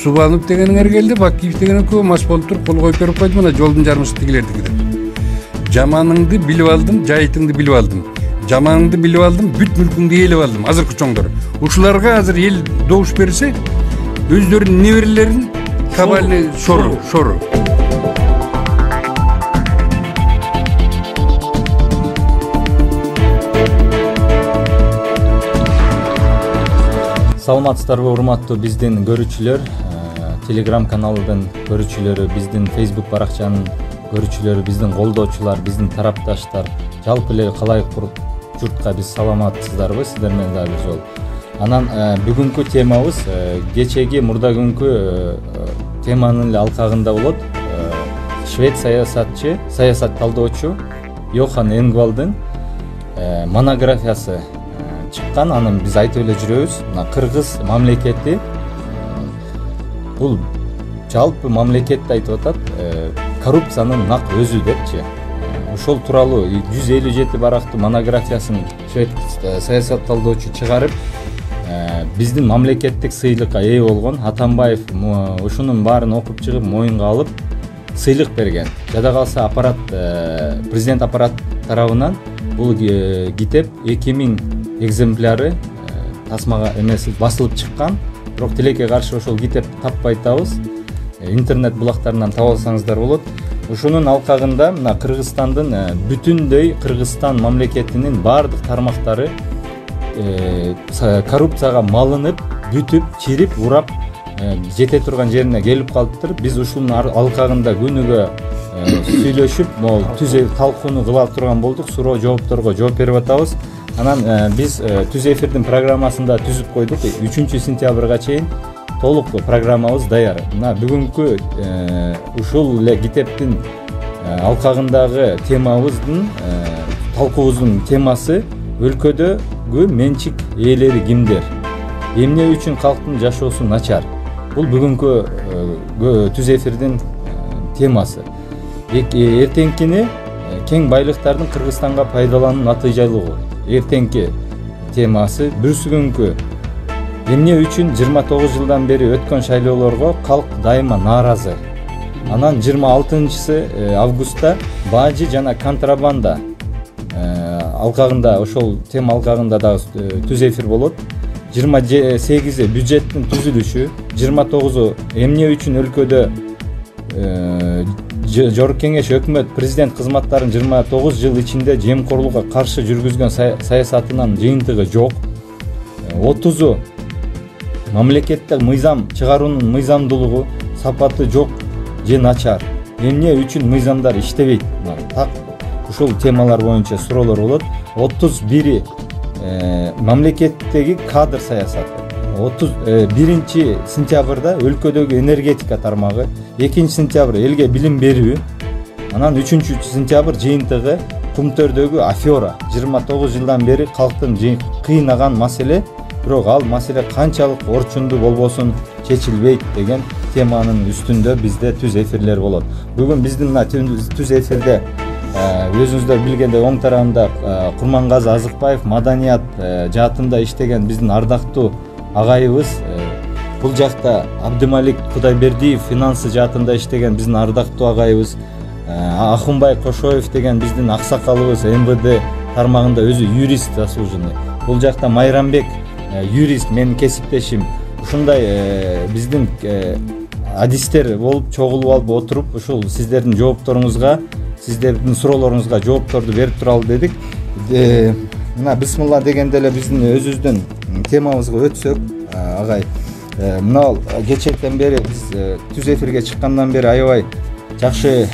Субанов дегениңер келди, Бакиев деген экөө мас болуп туруп кол коюп берип койду, мына жолдун жармысы тигилердики деп. Жаманыңды билип алдым, жайытыңды билип алдым. Жаманыңды билип алдым, бүт мүлкүңдү ээлеп алдым. Азыркы чоңдор. Ушуларга азыр эл добуш берсе, өздөрүнүн неберелерин кабальный шору. Саламатсыздарбы, урматтуу биздин көрүүчүлөр, Telegram каналынын көрүүчүлөрү, биздин Facebook баракчанын көрүүчүлөрү, биздин колдоочулар, биздин тарапташтар, жалпы эле калай журтка биз саламатсыздарбы, сиздер менен дагы бир жолу. Анан бүгүнкү темабыз кечеги мурда күnkү теманын эле алкагында болот. Швед саясатчы, саясат талдоочу Йохан Энгвалдын монографиясы чыккан. Анын биз айтып эле жүрөбүз. Мына Кыргыз мамлекети бул жалпы мамлекетти айтып атат, коррупциянын нак өзү депчи. Ошол тууралуу 157 барактуу монографиясын швед саясат талдоочу чыгарып, биздин мамлекеттик сыйлыкка ээ болгон Атамбаев ушунун баарын окуп чыгып моюнга алып сыйлык берген. Жада калса аппарат, президент аппарат тарабынан бул китеп 2000 экземпляры тасмага эмеси басылып чыккан. Бирок тилекке каршы ошол китеп таппай атабыз. Интернет булактарынан таба алсаңыздар болот. Ушунун алкагында мына Кыргызстандын бүтүндөй Кыргызстан мамлекетинин бардык тармактары коррупцияга малынып, бүтүп, чирип, урап жете турган жерине келип калыптыр. Биз ушунун алкагында күнүгө сүйлөшүп, могул түз талкууну кыла турган болдук. Суроо жоопторго жооп берип атабыз. Анан биз түз эфирдин программасында түзүп койдук. 3-сентябрга чейин толук программабыз даяр. Мына бүгүнкү ушул эле китептин алкагындагы темабыздын, талкуубуздун темасы өлкөдөгү менчик ээлери кимдер? Эмне үчүн калктын жашоосу начар? Бул бүгүнкү түз эфирдин темасы. Эртеңкини кең байлыктардын Кыргызстанга пайдалануу натыйжалуулугу. Эртеңки темасы бүрсүгүнкү эмне үчүн 29 жылдан бери өткөн шайлоолорго калк дайыма нааразы. Анан 26 августта бажы жана контрабанда алкагында, ошол тема алкагында дагы түз эфир болот. 28 бюджеттин түзүлүшү, 29 эмне үчүн өлкөдө Жогорку Кеңеш өкмөт президент кызматтарын 29 жыл ичинде жемкорлукка каршы жүргүзгөн саясатынан жыйынтыгы жок. 30 мамлекетте мыйзам чыгаруунун мыйзамдуулугу, сапаты жок же начар. Эмне үчүн мыйзамдар иштебейт? Так ушул темалар боюнча суроолор болот. 31 мамлекеттеги кадр саясаты. 31 сентябрда өлкөдөгү энергетика тармагы, 2 сентябрь элге билим берүү, анан 3 сентябрь жыйынтыгы Кумтөрдөгү афера. 29 жылдан бери калктын кыйнаган маселе, бирок ал маселе канчалык орчундуу болбосун чечилбейт деген теманын үстүндө бизде түз эфирлер болот. Бүгүн биздин түз эфирде өзүңүздөр билгендей оң тарабында Курмангазы Азыкбаев маданият жаатында иштеген биздин ардактуу агайыбыз, бул жакта Абдымалик Кудайбердиев финансы жаатында иштеген биздин ардактуу агайыбыз, Ахунбай Кошоев деген биздин аксакалыбыз МВД тармагында өзү юрист заслуженный. Бул жакта Майрамбек юрист, менин кесиптешим. Ушундай биздин адистер болуп чогулуп алып отуруп, ушул сиздердин жоопторуңузга, сиздердин суроолоруңузга жоопторду берип туралы дедик. Мына бисмилла дегенде эле биздин өзүбүздүн темабызга өтсөк, агай. Мына кечээден бери биз түз эфирге чыккандан бери аябай жакшы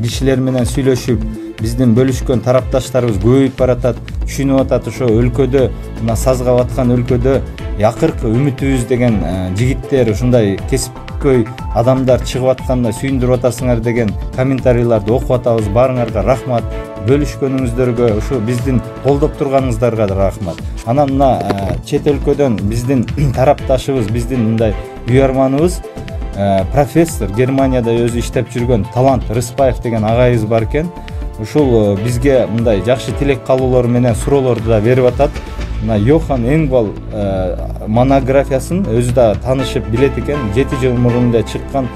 кишилер менен сүйлөшүп, биздин бөлүшкөн тарапташтарыбыз көбөйүп баратат, түшүнүп атат. Ошо өлкөдө, мына сазга баткан өлкөдө акыркы үмүтүбүз деген жигиттер, ушундай кесипкөй адамдар чыгып атканда сүйүндүрүп атасыңар деген комментарийларды окуп атабыз. Баарыңарга рахмат. Бөлүшкөнүңүздөргө, ушу биздин колдоп турганыңыздарга да рахмат. Анан мына чет өлкөдөн биздин тарапташыбыз, биздин мындай уярманыбыз профессор, Германияда өзү иштеп жүргөн Талант Рыспаев деген агайыбыз бар экен. Ушул бизге мындай жакшы тилек каалоолор менен суроолорду да берип атат. мына Йохан Энгвал монографиясын өзү да таанышып билет экен. 7 жыл мурун чыккан,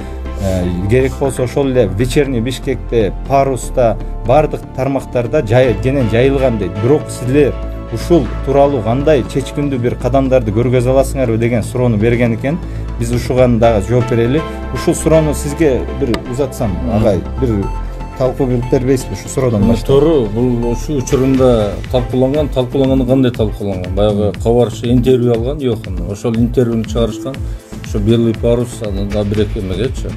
керек болсо ошол эле вечерний Бишкекте, Паруста, бардык тармактарда кенен жайылган дейт. Бирок силер ушул тууралуу кандай чечкиндүү бир кадамдарды көргөзө аласыңарбы деген суроону берген экен. Биз ушуган дагы жооп берели. Ушул суроону сизге бир узатсам, агай, бир талкуу бербейсизби ушул суроодон баштап? Туура, бул ушул учурунда талкууланганы кандай талкууланган? Баягы кабарчы интервью алган Йохан. Ошол интервьюну чыгарышкан. Ошо Белый парус да бир эки эмегечи.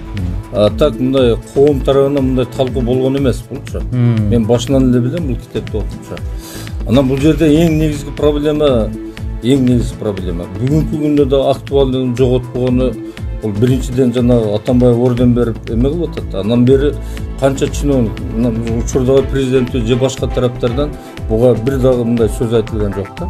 Так мындай коом тарабынан мындай талкуу болгон эмес булчу. Мен башынан эле билем бул китепти окупчу. Анан бул жерде эң негизги проблема бүгүнкү күндө да актуалдыгын жоготкону, бул биринчиден жана Атамбаев орден берип эме кылып атат. Андан бери канча чиновник, учурдагы президенти же башка тараптардан буга бир дагы мындай сөз айтылган жок да.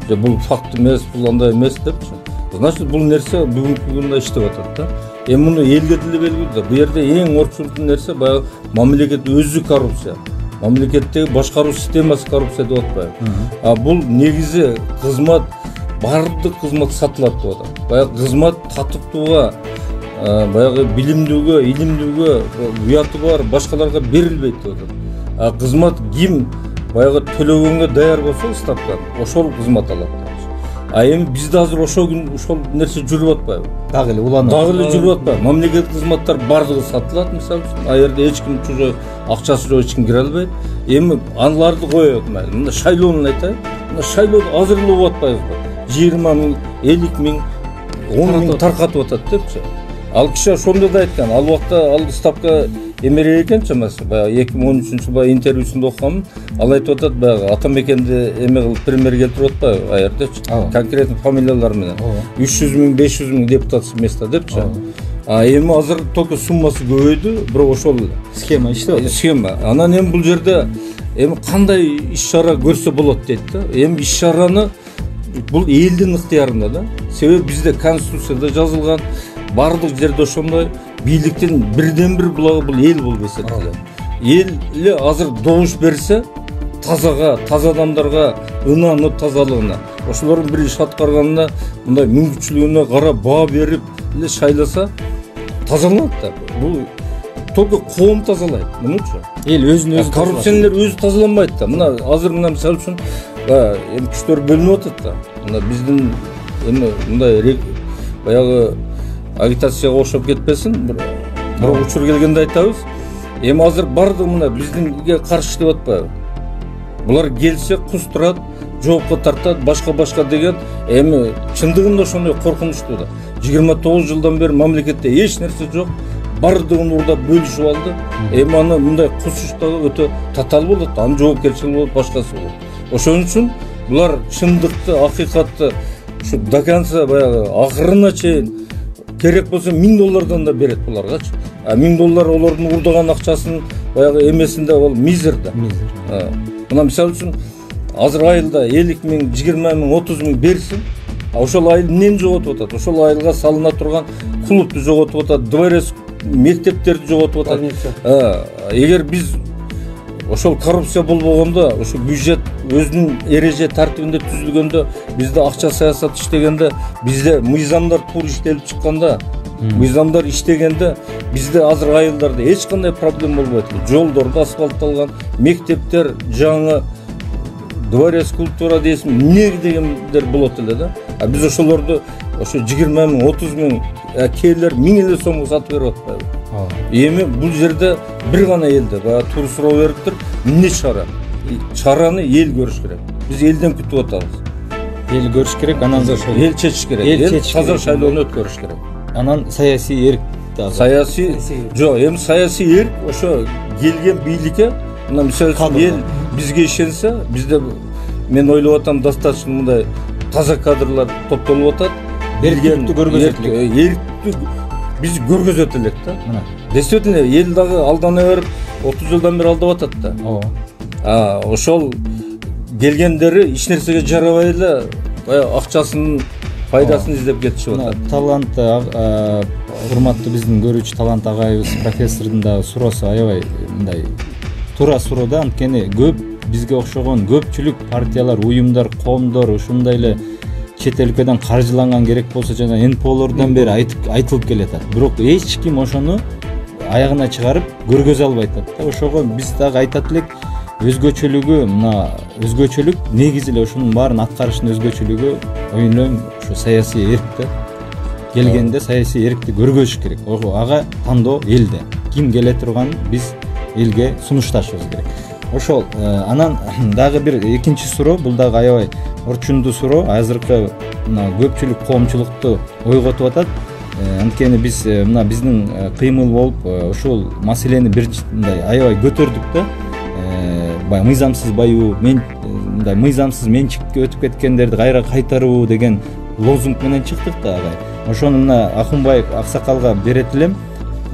Же бул факт эмес, бул андай эмес депчи. Значит, бул нерсе бүгүнкү күндө иштеп атат да. Эми муну элге деле белгилүү да. Бу жерде эң орчунтуу нерсе баягы мамлекет өзү коррупция. Мамлекеттеги башкаруу системасы коррупция деп атпайбы. Бул негизи кызмат, бардык кызмат сатылат деп атат. Баягы кызмат татыктууга, баягы билимдүүгө, илимдүүгө, уяты бар башкаларга берилбейт деп атат. Кызмат ким баягы төлөгөнгө даяр болсо ставканы, ошол кызмат алат. Эми бизде азыр ошол нерсе жүрүп атпайбы? Дагы эле уланып. Дагы эле жүрүп атпайбы? Мамлекеттик кызматтар бардыгы сатылат, мисалы үчүн. А жерде эч ким чужой акчасы жок, эч ким кире албайт. Эми аналарды коёк, мында шайлоону айтайын. Мында шайлоону азырлап атпайбызбы? 20 миң, 50 миң, 10 миң таркатып атат депчи. Ал киши ошондо да айткан, ал убакта ал ставка эмерек экенчи, маса баягы 2013-жылы интервьюсунда окугам, ал айтып атат баягы Атамекенди эме кылып премьер келтирип атпайбы, аердечи. Конкретный фамилиялар менен 300 миң, 500 миң депутат место депчи. Эми азыр только суммасы көбөйдү, бирок ошол схема иштеп атат. Схема. Анан эми бул жерде эми кандай иш-чара көрсө болот дейт да. Эми иш-чараны бул элдин ыктыярында да. Себеби бизде конституцияда жазылган, бардык жерде ошондой бийликтин бирден бир булагы бул эл болуп эсептелет. Эл эле азыр добуш берсе тазага, таза адамдарга, ынаны тазалыгына, ошолордун бир иш аткарганына, мындай мүмкүнчүлүгүнө карап баа берип эле шайласа тазаланат да. Бул только коом тазалайт, мунучу. Эл өзүн-өзү коррупционерлер өзү тазаланбайт да. Мына азыр мисалы үчүн эми күчтөр бөлүнүп атат да. Мына биздин эми мындай баягы агитацияга окшоп кетпесин, бирок учур келгенде айтабыз. Эми азыр бардыгы мына биздинге каршы иштеп атпайбы? Булар келсе кустурат, жоопко тартат, башка деген эми чындыгында ошондой коркунучтуу да. 29 жылдан бери мамлекетте эч нерсе жок, бардыгын урдап бөлүшүп алды. Эми аны мындай кусуш дагы өтө татаал болот, анын жоопкерчилиги болот, башкасы болот. Ошон үчүн булар чындыкты, акыйкатты ушу до конца баягы акырына чейин керек болсо $1000 да берет буларгачы. $1000 олордун урдаган акчасын баягы эмесинде ол мизер да. Мына мисалы үчүн азыр айылда 50 миң, 20 миң, 30 миң берсин, ошол айыл эмнени жоготуп атат? Ошол айылга салына турган клубду жоготуп атат, дворец мектептерди жоготуп атат. Эгер биз ошол коррупция болбогондо, ошо бюджет өзүнүн эреже тартибинде түзүлгөндө, бизде акча саясаты иштегенде, бизде мыйзамдар туура иштелип чыкканда, мыйзамдар иштегенде, бизде азыр айылдарда эч кандай проблема болбойт. Жолдор да асфальтталган, мектептер жаңы, дворец культура дейсиң, эмне дегендер болот эле да. Биз ошолорду ошо 20 миң, 30 миң, кейлер 1000 эле сомго сатып берип атпайбы? Эми бул жерде бир гана элде баягы туура суроо бериптир. Эмне чара? Чараны эл көрүш керек. Биз элден күтүп атабыз. Эл көрүш керек, анан эл чечиш керек. Эл таза шайлоону өткөрүш керек. Анан саясий эрк дагы. Саясий жок, эми саясий эрк ошо келген бийликке, мына мисалы үчүн эл бизге ишенсе, бизде мен ойлоп атам достаточно мындай таза кадрлар топтолуп атат. Эрктүктү көргөзөт элек. Эрктү биз көргөзөт элек да. Действительно эл дагы алдана берип 30 жылдан бери алдап атат да. Ошол келгендери эч нерсеге жарабай эле баягы акчасынын пайдасын издеп кетишип атат. Талант урматтуу биздин көрүүчү талант агайыбыз профессордун да суроосу аябай мындай туура суроо да, анткени көп бизге окшогон көпчүлүк партиялар, уюмдар, коомдор ушундай эле чет өлкөдөн каржыланган керек болсо жана НПОлордон бери айтылып келатат. Бирок эч ким ошону аягына чыгарып көргөзө албай атат да. Ошого биз дагы айтат элек, өзгөчөлүгү, мына өзгөчөлүк негизи эле ушунун баарын аткарыштын өзгөчөлүгү оюн ушу саясий эркте келгенде саясий эркти көргөзүш керек. Ага тандоо элде. Ким келе турган биз элге сунушташыбыз керек. Ошол анан дагы бир экинчи суроо, бул дагы аябай орчундуу суроо. Азыркы мына көпчүлүк коомчулукту ойготуп атат. Анткени биз мына биздин кыймыл болуп ушул маселени мындай аябай көтөрдүк да. Мыйзамсыз баюу, мындай мыйзамсыз менчикке өтүп кеткендерди кайра кайтаруу деген лозунг менен чыктык да агай. Ошону мына Акунбай аксакалга берет элем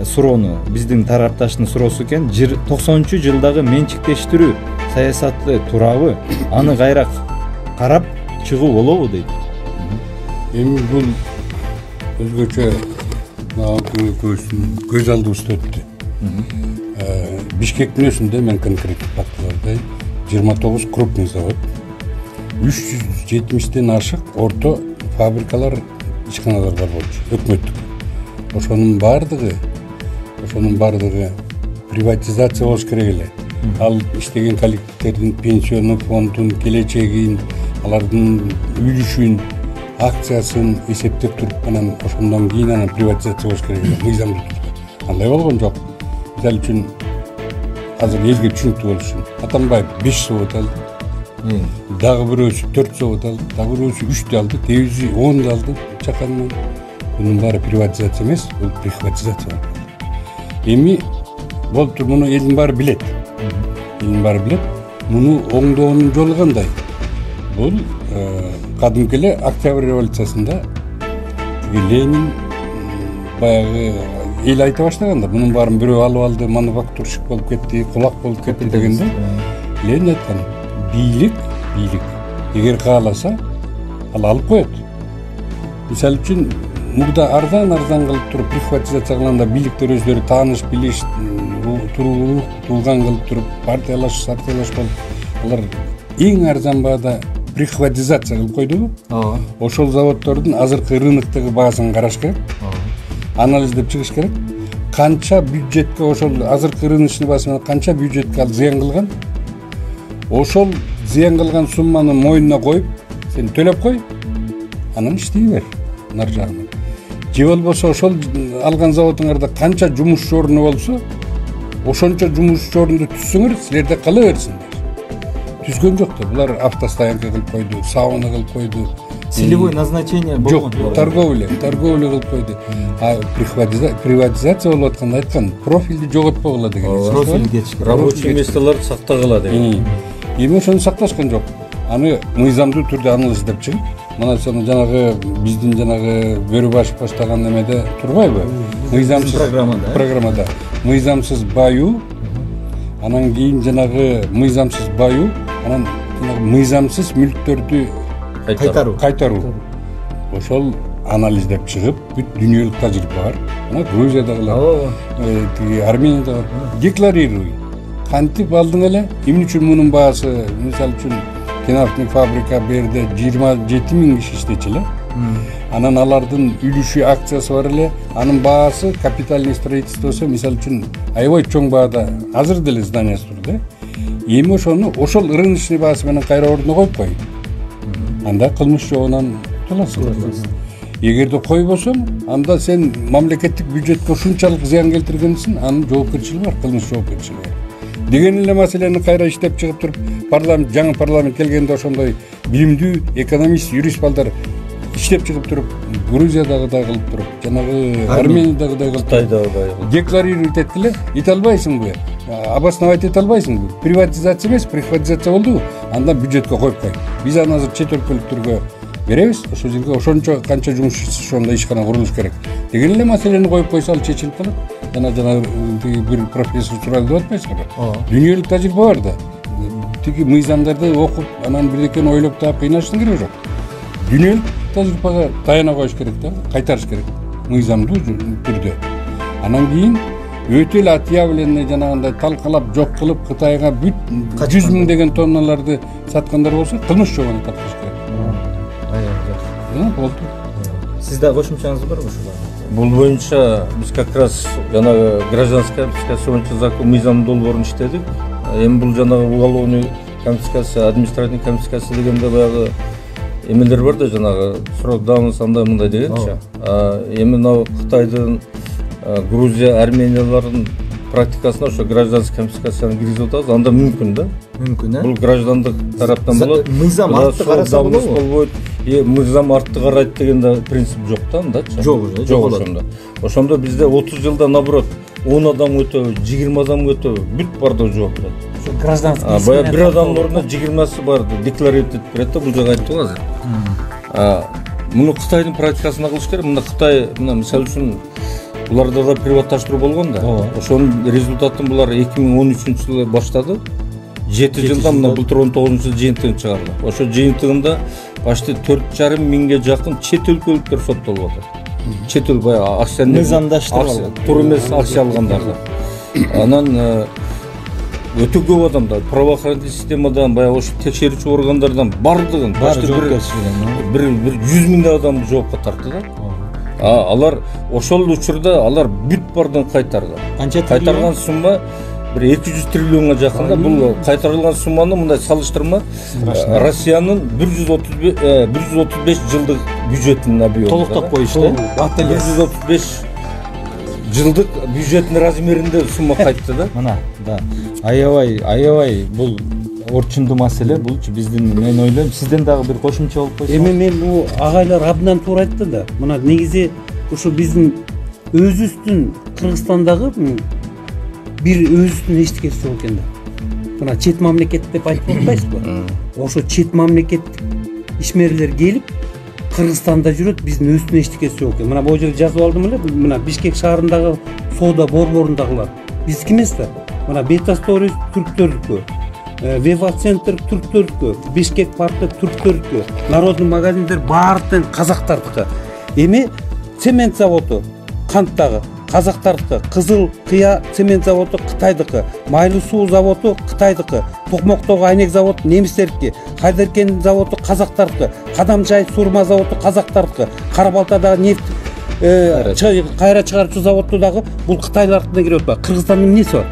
суроону, биздин тарапташтын суроосу экен. 90-жылдагы менчиктештирүү саясаты туурабы? Аны кайра карап чыгуу болобу дейт. Эми бул өзгөчө көз алдыбызда өттү. Бишкектин өзүндө мен конкреттик фактыларды 29 крупный завод, 370ден ашык орто фабрикалар, ишканалар бар болчу, өкмөттүк. Ошонун бардыгы приватизация болуш керек эле. Ал иштеген коллективдердин пенсиону фондун келечегин, алардын үлүшүн, акциясын эсептеп туруп анан ошондон кийин анан приватизация болуш керек эле. Мыйзамдуу түрдө. Андай болгон жок. Мисалы үчүн азыр элге түшүнүктүү болуш үчүн Атамбаев 5 завод алды. Дагы бирөөсү 4 завод алды, дагы бирөөсү 3 алды, дээвизи 10 алды чаканынан. Bunun bari privatizatsiya emas, bu privatizatsiya. Эми болуптур, муну элдин баары билет. Элдин баары билет. Муну оңдоонун жолу кандай? Бул кадимки эле Октябрь революциясында Ленин баягы эл айта баштаганда, мунун баарын бирөө алып алды, мануфактурщик болуп кетти, кулак болуп кетти дегенде, Ленин айткан, бийлик эгер кааласа, ал алып коет. Мисалы үчүн мурда арзан кылып туруп приватизация кылганда бийликтер өздөрү тааныш, билиш, туулган кылып туруп партиялаш болуп, алар эң арзан баада приватизация кылып койдубу? Ошол заводдордун азыркы рыноктогу баасын караш керек. Анализдеп чыгыш керек. Канча бюджетке ошол азыркы рыночный баасы менен канча бюджетке ал зыян кылган? Ошол зыян кылган сумманы мойнуна коюп, сен төлөп кой, анан иштей бер нар жагынан. Же болбосо ошол алган заводуңарда канча жумуш орну болсо, ошончо жумуш орунду түзсөңөр, силерде кала берсиңер. Түзгөн жок да, булар автостоянка кылып койду, сауна кылып койду. Целевое назначение болгон. Жок, торговля кылып койду. А приватизация болуп атканда айткан, профилди жоготпогула деген. Профилге рабочий местолорду сактагыла деген. Эми ошону сакташкан жок. Аны мыйзамдуу түрдө анализдеп чыгып, мына сону жанагы биздин жанагы Бөрүбашев баштаган эмеде турбайбы? Мыйзамсыз программада. Мыйзамсыз баюу, анан кийин жанагы мыйзамсыз баюу, анан мыйзамсыз мүлктөрдү кайтаруу. Ошол анализдеп чыгып, бүт дүйнөлүк тажрыйба бар. Мына Грузиядагылар, Арменияда бар. Декларируй. Кантип алдың эле? Эмне үчүн мунун баасы, мисалы үчүн Кенафтын фабрика берде 27 000 киши иштечү эле. Анан алардын үлүшү акциясы бар эле. Анын баасы капитальный строительствосу мисалы үчүн аябай чоң баада азыр деле зданиясы турду. Эми ошону ошол рыночный баасы менен кайра ордуна коюп кой. Анда кылмыш жобунан кутуласың. Эгерде койбосоң, анда сен мамлекеттик бюджетке ушунчалык зыян келтиргенсиң, анын жоопкерчилиги бар, кылмыш жоопкерчилиги. Деген эле маселени кайра иштеп чыгып туруп, жаңы парламент келгенде ошондой билимдүү экономист, юрист балдар иштеп чыгып туруп, Грузиядагыдай кылып туруп, жанагы Армениядагыдай кылып туруп, декларировать эткиле, ите албайсыңбы? Обосновать эте албайсыңбы? Приватизация эмес, приватизация болду, анда бюджетке коюп кой. Биз аны азыр чет өлкөлүктөргө беребиз, ошол жерге ошончо канча жумушчу ошондо ишкана курулуш керек. Деген эле маселени коюп койсо ал чечилип калат. Жана бир профессор сурады деп атпайсыңбы? Дүйнөлүк тажрыйба бар да. Тиги мыйзамдарды окуп, анан бирдекени ойлоп таап кыйнашыштын кереги жок. Дүйнөлүк тажрыйбага таяна коюш керек да, кайтарыш керек мыйзамдуу түрдө. Анан кийин өтө эле отъявленный жанагындай талкалап жок кылып Кытайга бүт 100 миң деген тонналарды саткандар болсо кылмыш жок аны тарткаш керек. Болду. Сизде кошумчаңыз барбы ушуга? Бул боюнча биз как раз жанагы гражданская конфискация боюнча закон мыйзам долбоорун иштедик. Эми бул жанагы уголовный конфискация, административный конфискация дегенде баягы эмелер бар да, жанагы срок давности андай мындай дегенчи. Эми мына Кытайдын, Грузия, Армениялардын практикасына ошо гражданский конфискацияны киргизип атабыз. Анда мүмкүн да. Мүмкүн, Бул граждандык тараптан болот. Мыйзам артты караса болобу? Мыйзам артты карайт деген да принцип жок да андачы. Жок ошондо. Ошондо бизде 30 жылда наоборот 10 адам өтөбү, 20 адам өтөбү, бүт бардыгы жооп берет. Гражданский. Баягы бир адамдын ордуна 20-сы барды декларировать этип берет да, бул жагы айтты азыр. Муну Кытайдын практикасына кылыш керек. Мында Кытай, мына мисалы үчүн буларда да приватташтыруу болгон да. Ошонун результатын булар 2013-жылы баштады. 7 жылда мына былтыр 19-жылы жыйынтыгын чыгарды. Ошо жыйынтыгында почти 4,5 миңге жакын чет өлкөлүктөр соттолуп атат. Чет өл баягы акционер мыйзамдаштырып тур эмес акция алгандар. Анан өтө көп адамдар правоохранительный системадан, баягы ошо текшерүүчү органдардан бардыгын бир 100 миң адам жоопко тартты да. Алар ошол учурда алар бүт бардыгын кайтарды. Кайтарган сумма бир 200 триллионга жакын да. Бул кайтарылган сумманы мындай салыштырма Россиянын 135 жылдык бюджетинин объему. Толуктап коюшту. 135 жылдык бюджеттин размеринде сумма кайтты да. Мына, да. Аябай бул орчундуу маселе. Булчу биздин, мен ойлойм, сизден дагы бир кошумча болуп койсо. Эми мен бул агайлар абдан туура айтты да. Мына негизи ушу биздин өзүбүздүн Кыргызстандагы бир өзүбүздүн эчтекеси жок экен да. Мына чет мамлекет деп айтып атпайсызбы? Ошо чет мамлекеттик ишмерлер келип Кыргызстанда жүрөт, биздин өзүбүздүн эчтекеси жок экен. Мына бул жерде жазып алдым эле, мына Бишкек шаарындагы соода борборундагылар биздики эмес да. Мына Бетасторис түрктөрдүкү, Вева центр түрктөрдүкү, Бишкек паркы түрктөрдүкү, народный магазиндер баардыгы казактардыкы. Эми цемент заводу канттагы казактардыкы, Кызыл Кыя цемент заводу Кытайдыкы, Майлуу суу заводу Кытайдыкы, Токмоктогу айнек заводу немистердики, Хайдаркен заводу казактардыкы, Кадамжай сурма заводу казактардыкы, Кара-Балтадагы нефть кайра чыгаруучу заводу дагы бул Кытайлардыкына кирип атпайбы? Кыргызстандын эмнеси бар?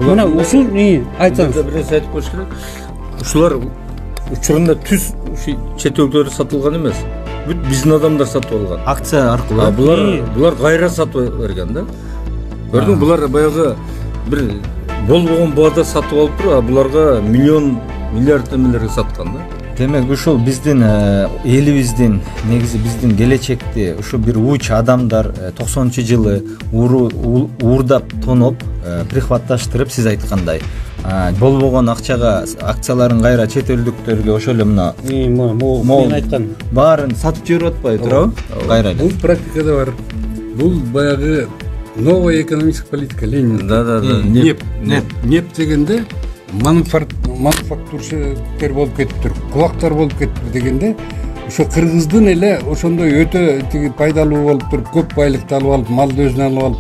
Мына ушул айтсаңыз. Бир нерсе айтып коюш керек. Ушулар учурунда түз чет өлкөлөрдө сатылган эмес. Бүт биздин адамдар сатып алган. Акция аркылуу. Булар кайра сатып берген да. Көрдүңбү, булар баягы бир болбогон баада сатып алып туруп, буларга миллиард эмелерге саткан да. Демек ушул биздин элибиздин, негизи биздин келечекти ушу бир уч адамдар 90-жылы уурдап тоноп, прихватташтырып, сиз айткандай болбогон акчага акцияларын кайра чет элдиктөргө ошол эле мына мен айткан баарын сатып жиберип атпайбы туурабы? Кайра эле. Бул практикада бар. Бул баягы новая экономическая политика Ленин. Да. Нефть дегенде мануфактурщиктер болуп кетиптир, кулактар болуп кетиптир дегенде, ошо Кыргыздын эле ошондой өтө тиги пайдалуу болуп туруп, көп байлыкты алып алып, малды өзүнө алып алып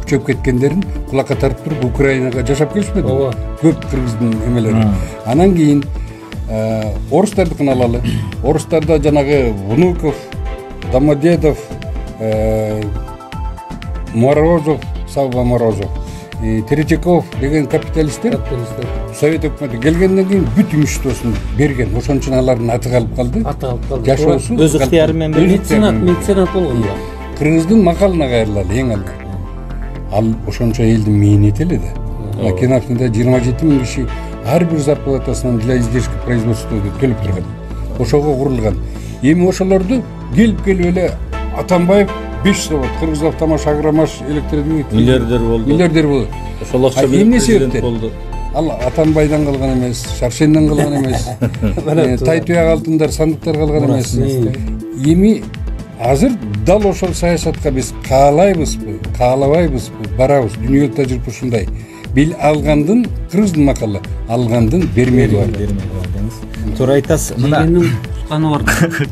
күчөп кеткендерин кулакка тартып туруп Украинага жашап келишпеди? Көп Кыргыздын эмелери. Анан кийин орустардыкын алалы. Орустарда жанагы Внуков, Домодедов, Морозов, Савва Морозов, Третьяков деген капиталисттер Совет өкмөтү келгенден кийин бүт имуществосун берген. Ошон үчүн алардын аты калып калды. Жашоосу өз ыктыяры менен меценат болгон да. Кыргыздын макалына кайрылалы эң алда. Ал ошончо элдин мээнети эле да. Макиновкада 27 миң киши ар бир зарплатасынан для издержки производства деп төлөп турган. Ошого курулган. Эми ошолорду келип эле Атамбаев 5 завод, Кыргызавтомаш, Агромаш, электродвигатель миллиардер болду. Ошол акча менен президент болду. Ал Атамбайдан калган эмес, Шаршенден калган эмес. Тайтуяк алтындар, сандыктар калган эмес. Эми азыр дал ошол саясатка биз каалайбызбы, каалабайбызбы, барабыз. Дүйнөлүк тажрыйба ушундай. Бил алгандын Кыргыздын макалы, алгандын бермеги бар. Туура айтасыз. Мына кысканы бар.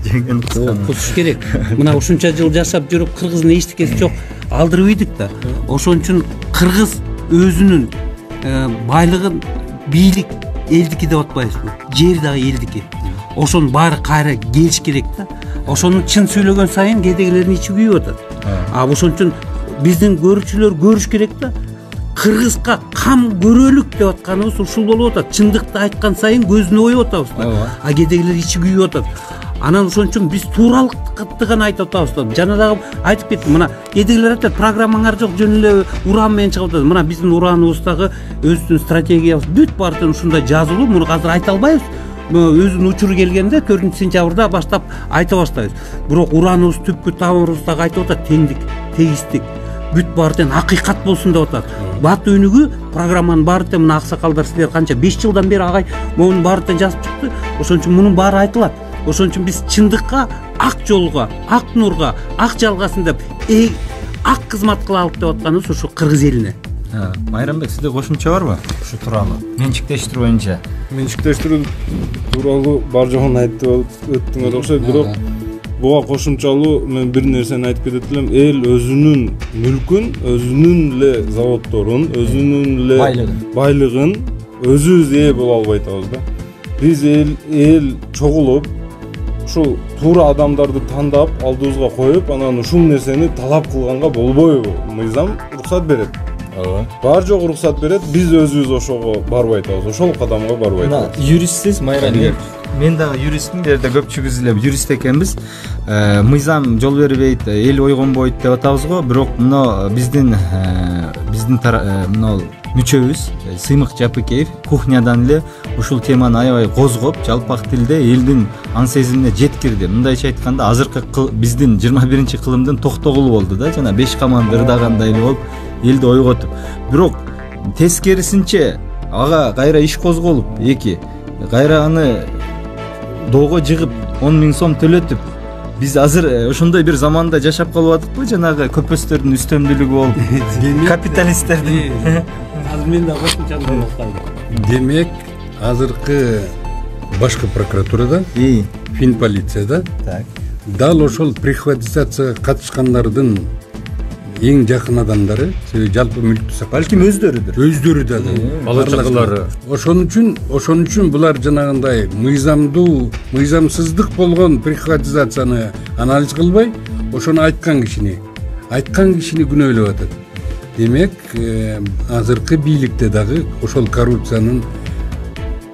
жеңген кысканы. Кусуш керек. Мына ушунча жыл жашап жүрүп кыргыздын эчтекеси жок. Алдырып ийдик да. Ошон үчүн кыргыз өзүнүн байлыгын бийлик элдики деп атпайбызбы? Жер дагы элдики. Ошонун баары кайра келиш керек да. Ошону чын сүйлөгөн сайын кедегилердин ичи күйүп атат. Ошон үчүн биздин көрүүчүлөр көрүш керек да. Кыргызга кам көрөлүк деп атканыбыз ушул болуп атат. Чындыкты айткан сайын көзүнө коюп атабыз да. Кедегилер ичи күйүп атат. Анан ошон үчүн биз тууралыкты гана айтып атабыз да. Жана дагы айтып кеттим. Мына кедегилер айтат, программаңар жок, жөн эле уран менен чыгып атат. Мына биздин ураныбыздагы өзүбүздүн стратегиябыз бүт баардыгы ушундай жазылуу. Муну азыр айта албайбыз. Өзүнүн учуру келгенде 4-сентябрда баштап айта баштайбыз. Бирок ураныбыз түпкү тамырыбыздагы айтып атат, теңдик, тегиздик, бүт баардыгы акыйкат болсун деп атат. Бат өнүгүү программанын баардыгы мына аксакалдар силер канча 5 жылдан бери агай монун баардыгын жазып чыкты. Ошон үчүн мунун баары айтылат. Ошон үчүн биз чындыкка, ак жолго, ак нурга, ак жалгасын деп ак кызмат кылалык деп атканыбыз ушу кыргыз элине. Майрамбек, сизде кошумча барбы ушу тууралуу? Менчиктештирүү боюнча. Менчиктештирүү тууралуу бар жогун айтып өттүңөр окшойт, бирок буга кошумчалуу мен бир нерсени айтып кетет элем. Эл өзүнүн мүлкүн, өзүнүн эле заводдорун, өзүнүн эле байлыгын өзүбүз ээ боло албай атабыз да. Биз эл чогулуп ушул туура адамдарды тандап алдыбызга коюп, анан ушул нерсени талап кылганга болбойбу? Мыйзам уруксат берет. Бар жок уруксат берет, биз өзүбүз ошого барбай атабыз, ошол кадамга барбай атабыз. Юристсиз, Майрамбек. Мен дагы юристмин, жерде көпчүгүбүз эле юрист экенбиз. Мыйзам жол бербейт, эл ойгонбойт деп атабыз го, бирок мына биздин мына мүчөбүз Сыймык Жапыкеев кухнядан эле ушул теманы аябай козгоп, жалпак тилде элдин аң сезимине жеткирди. Мындайча айтканда, азыркы биздин 21-кылымдын токтогулу болду да, жана 5 каман ырдагандай эле болуп, элди ойготуп. Бирок тескерисинче ага кайра иш козголуп, кайра аны доого жыгып 10 000 сом төлөтүп, биз азыр ошондой бир заманда жашап калып атыкпы, жанагы көпөстөрдүн үстөмдүүлүгү болуп, капиталисттердин. Азыр мен да кошумча калдым. Демек, азыркы башкы прокуратурада, Финполицияда дал ошол приватизацияга катышкандардын эң жакын адамдары, себеби жалпы мүлктү сактап, балким өздөрүдүр дагы, бала чакалары. Ошон үчүн булар жанагындай мыйзамсыздык болгон приватизацияны анализ кылбай, ошону айткан кишини күнөөлөп атат. Демек, азыркы бийликте дагы ошол коррупциянын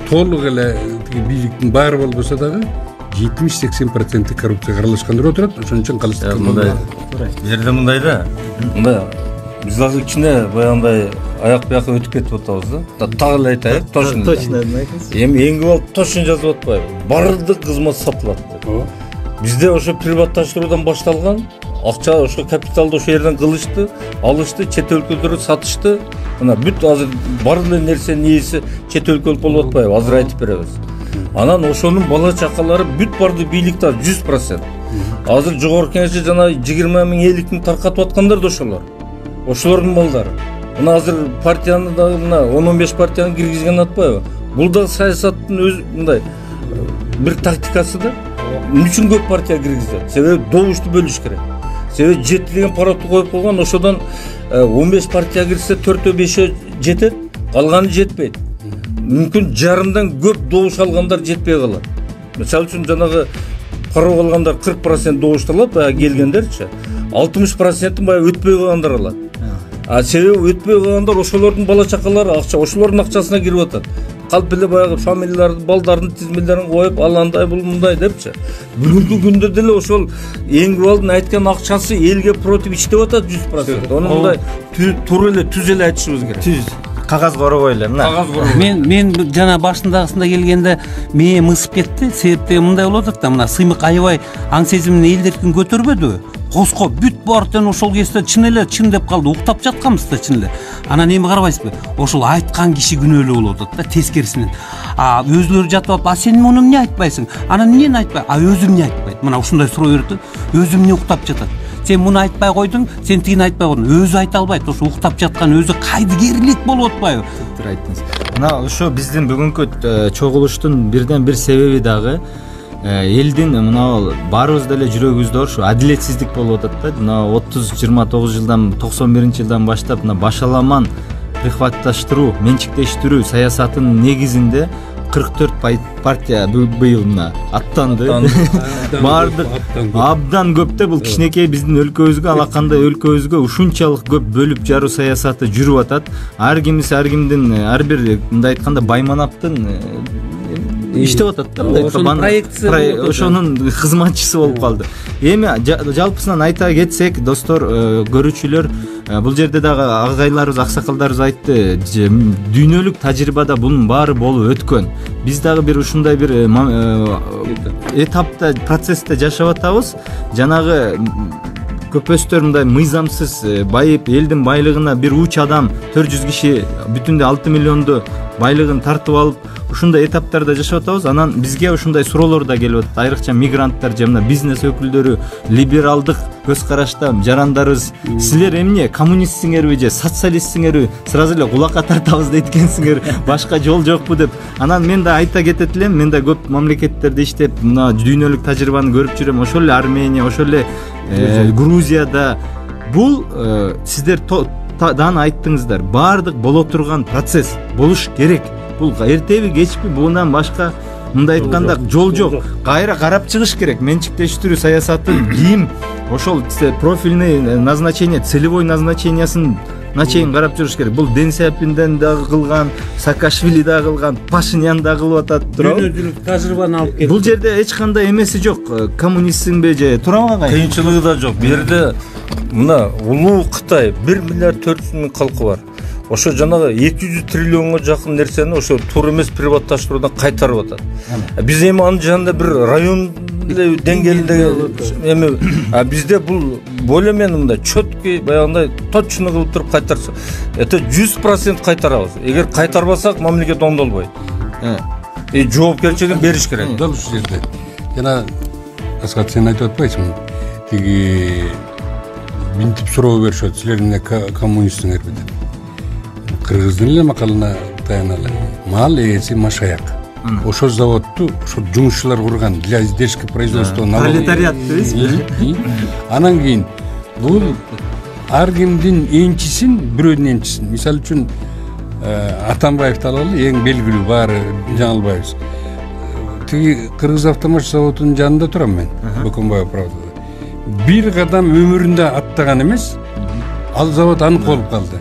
толук эле бийликтин баары болбосо дагы 70-80% коррупцияга аралашкандар отурат. Ошон үчүн калыстык мындай. Жерде мындай да. Мындай биз дагы кичине баягындай аяк бияка өтүп кетип атабыз да. Так эле айтайык, точно. Эми эңгип алып точно жазып атпайбы? Бардык кызмат сатылат деп. Бизде ошо приватташтыруудан башталган, акча ошо капиталды ошо жерден кылышты, алышты, чет өлкөлөргө сатышты. Мына бүт азыр бар эле нерсенин ээси чет өлкөлүк болуп атпайбы? Азыр айтып беребиз. Анан ошонун бала чакалары бүт барды бийликте 100%. Азыр жогорку кеңеште жана 20 000 эликтин таркатып аткандар да ошолор. Ошолордун балдары. Мына азыр партияны дагы мына 10-15 партияны киргизген атпайбы? Бул да саясаттын өз мындай бир тактикасы да. Эмне үчүн көп партия киргизет? Себеби добушту бөлүш керек. Себеби 7 деген пароту коюп койгон, ошодон 15 партия кирсе 4-5 жетет, калганы жетпейт. Мүмкүн жарымдан көп добуш алгандар жетпей калат. Мисалы үчүн жанагы паро алгандар 40% добушту алат, баягы келгендерчи. 60% баягы өтпөй калгандар алат. Себеби өтпөй калгандар ошолордун бала чакалары акча, ошолордун акчасына кирип атат. Калп эле баягы фамилияларды, балдардын тизмелерин коюп, аландай бул мындай депчи. Бүгүнкү күндө деле ошол Эңгибалдын айткан акчасы элге против иштеп атат 100%. Ону мындай туура эле түз эле айтышыбыз керек. Кагаз коробой эле, мына. Мен жана башындагысында келгенде мээ мысып кетти. Себептеги мындай болуп атат да, мына Сыймык аябай аң сезимин эл эркин көтөрбөдүбү? Коско бүт баардыгын ошол кезде чын эле чын деп калды, уктап жатканбыз да чын эле. Анан эми карабайсызбы? Ошол айткан киши күнөөлүү болуп атат да, тескерисинен. Өзүлөрү жатып алып, сен муну эмне айтпайсың? Анан эмнени айтпай? Өзү эмне айтпайт? Мына ушундай суроо берет. Өзү эмне уктап жатат? Сен муну айтпай койдуң, сен тигини айтпай койдуң. Өзү айта албайт. Ошо уктап жаткан өзү кайдыгерлик болуп атпайбы? Туура айттыңыз. Мына ошо биздин бүгүнкү чогулуштун бирден бир себеби дагы элдин мына баарыбыз деле жүрөгүбүздө ушу адилетсиздик болуп атат да. Мына 30-29 жылдан 91-жылдан баштап мына башаламан прихватташтыруу, менчиктештирүү саясатынын негизинде 44 партия быйыл мына аттанды. Баардык абдан көп да, бул кичинекей биздин өлкөбүзгө, алакандай өлкөбүзгө ушунчалык көп бөлүп жаруу саясаты жүрүп атат. Ар кимдин ар бир мындай айтканда байманаптын иштеп атат да, мындай ошонун кызматчысы болуп калды. Эми жалпысынан айта кетсек, достор, көрүүчүлөр, бул жерде дагы агайларыбыз, аксакалдарыбыз айтты, дүйнөлүк тажрыйбада бунун баары болуп өткөн. Биз дагы бир ушундай бир этапта, процессте жашап атабыз. Жанагы көпөстөр мындай мыйзамсыз байып, элдин байлыгына бир уч адам 400 киши бүтүндө 6 миллионду байлыгын тартып алып, ушундай этаптарда жашап атабыз. Анан бизге ушундай суроолор да келип атат. Айрыкча мигранттар же мына бизнес өкүлдөрү, либералдык көз карашта жарандарыбыз, силер эмне коммунистсиңерби же социалистсиңерби, сразу эле кулакка тартабыз дейткенсиңер, башка жол жокпу деп. Анан мен да айта кетет элем, мен да көп мамлекеттерде иштеп, мына дүйнөлүк тажрыйбаны көрүп жүрөм. Ошол эле Армения, ошол эле Грузияда бул сиздер дан айттыңыздар, баардык боло турган процесс болуш керек. Бул эртеби кечпи буунан башка мындай айтканда жол жок. Кайра карап чыгыш керек. Менчиктештирүү саясатын ким ошол профильный назначение, целевой назначениясын чейин карап жүрүш керек. Бул Дэн Сяопинден дагы кылган, Саакашвили дагы кылган, Пашинян дагы кылып атат. Дүйнөлүк тажрыйбаны алып келди. Бул жерде эч кандай эмеси жок. Коммунистсиңби же туурабы агай? Кыйынчылыгы да жок. Бу жерде мына улуу Кытай 1 миллиард 400 миң калкы бар. Ошо жанагы 200 триллионго жакын нерсени ошо туура эмес приватташтыруудан кайтарып атат. Биз эми анын жанында бир район деңгээлинде эми бизде бул более менее мындай чөткөй баягындай точно кылып туруп кайтарса, это 100% кайтарабыз. Эгер кайтарбасак мамлекет оңдолбойт. Жоопкерчилигин бериш керек. Дал ушул жерде. Жана Аскат, сен айтып атпайсыңбы? Тиги минтип суроо беришет, силер эмне коммунистсиңерби деп. Кыргыздын эле макалына таяналы. Мал ээси машаяк. Ошол заводду ошол жумушчулар курган, для издержки производства пролетариат дейсизби? Анан кийин бул ар кимдин энчисин, бирөөнүн энчисин. Мисалы үчүн Атамбаевди алалы, эң белгилүү, баары жаңылбайбыз. Тиги Кыргыз автомаш заводунун жанында турам мен, Бөкөнбаев правдада. Бир кадам өмүрүндө аттаган эмес, ал завод анык болуп калды.